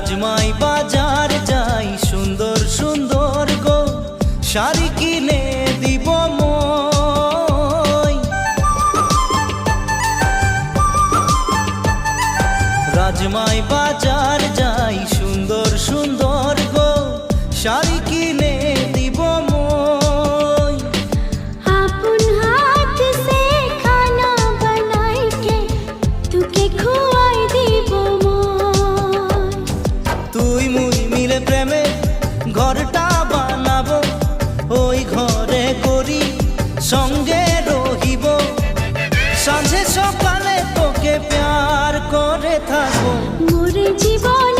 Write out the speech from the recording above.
রাজমাই বাজার যাই, সুন্দর সুন্দর গো শাড়ি কিনে দিব মই। রাজমাই বাজার যাই, সুন্দর সুন্দর গো শাড়ি কিনে দিব মই। अपन हाथ से खाना बनाई के तुके खुआई দিব মই। তুই মুই মিলে প্রেমে ঘরটা বানাবো, ওই ঘরে করি সঙ্গে রহিব। সাঁঝে সকালে তোকে প্যার করে থাকবো। মোর জীবন